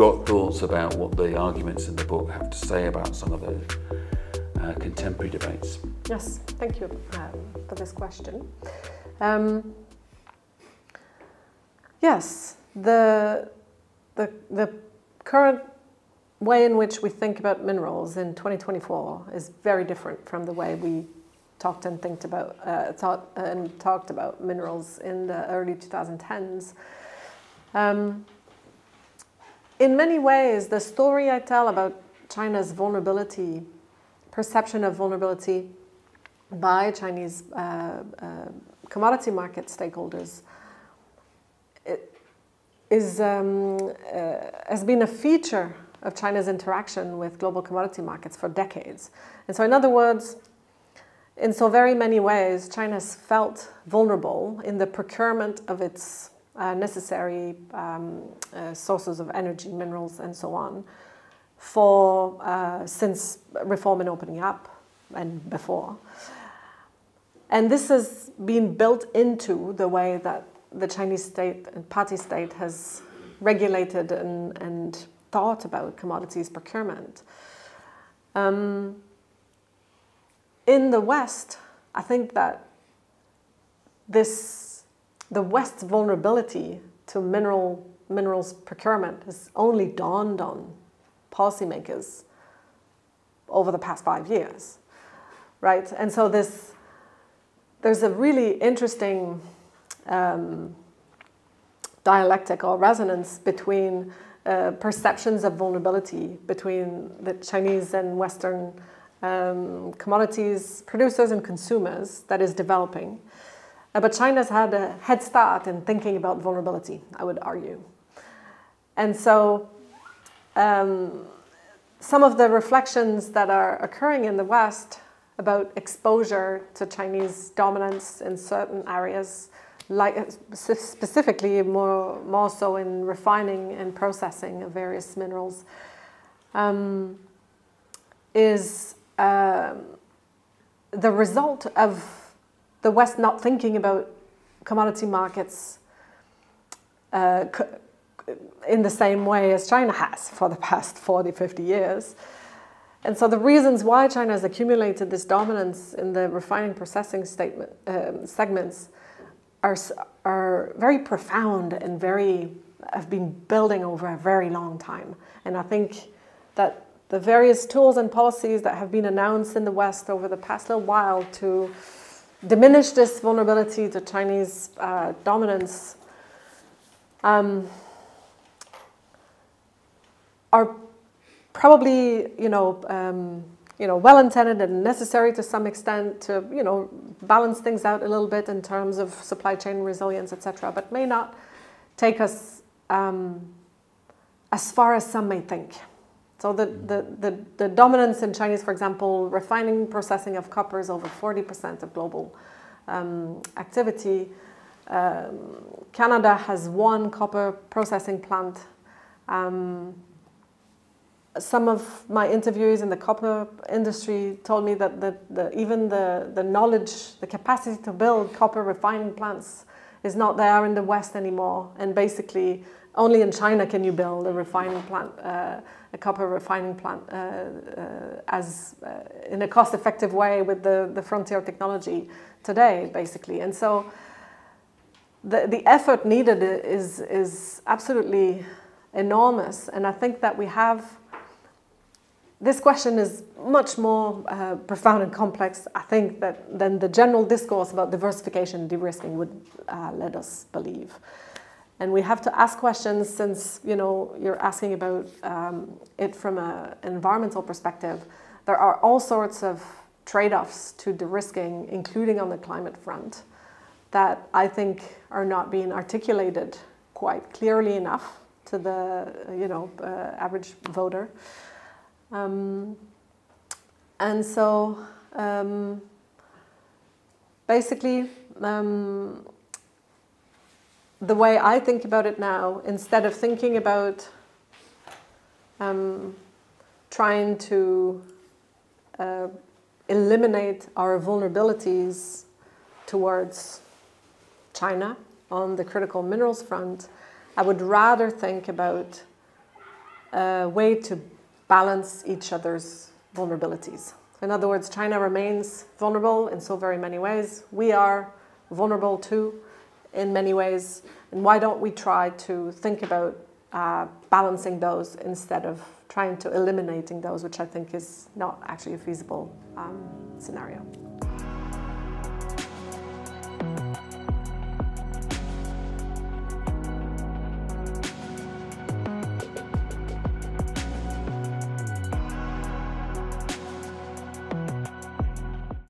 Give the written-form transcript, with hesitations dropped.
got thoughts about what the arguments in the book have to say about some of the contemporary debates? Yes, thank you for this question. Yes, the current way in which we think about minerals in 2024 is very different from the way we talked about minerals in the early 2010s. In many ways, the story I tell about China's vulnerability, perception of vulnerability by Chinese commodity market stakeholders, has been a feature of China's interaction with global commodity markets for decades. And so in other words, in so very many ways, China has felt vulnerable in the procurement of its necessary sources of energy, minerals, and so on, since reform and opening up and before. And this has been built into the way that the Chinese state and party state has regulated and thought about commodities procurement. In the West, I think that the West's vulnerability to minerals procurement has only dawned on policymakers over the past 5 years, right? And so there's a really interesting dialectic or resonance between perceptions of vulnerability between the Chinese and Western commodities producers and consumers that is developing. But China's had a head start in thinking about vulnerability, I would argue. And so some of the reflections that are occurring in the West about exposure to Chinese dominance in certain areas, like specifically more so in refining and processing of various minerals, is the result of the West not thinking about commodity markets in the same way as China has for the past 40, 50 years. And so the reasons why China has accumulated this dominance in the refining processing segments are very profound and have been building over a very long time. And I think that the various tools and policies that have been announced in the West over the past little while to diminish this vulnerability to Chinese dominance are probably, well-intended and necessary to some extent to, balance things out a little bit in terms of supply chain resilience, etc., but may not take us as far as some may think. So the dominance in Chinese, for example, refining, processing of copper is over 40% of global activity. Canada has one copper processing plant. Some of my interviewees in the copper industry told me that even the knowledge, the capacity to build copper refining plants is not there in the West anymore. And basically, only in China can you build a refining plant, a copper refining plant in a cost-effective way with the frontier technology today, basically. And so the effort needed is absolutely enormous. And I think that we have, this question is much more profound and complex, I think, than the general discourse about diversification and de-risking would let us believe. And we have to ask questions, since you're asking about it from an environmental perspective. There are all sorts of trade-offs to de-risking, including on the climate front, that I think are not being articulated quite clearly enough to the average voter. And so basically, the way I think about it now, instead of thinking about trying to eliminate our vulnerabilities towards China on the critical minerals front, I would rather think about a way to balance each other's vulnerabilities. In other words, China remains vulnerable in so very many ways. We are vulnerable too in many ways. And why don't we try to think about balancing those instead of trying to eliminating those, which I think is not actually a feasible scenario.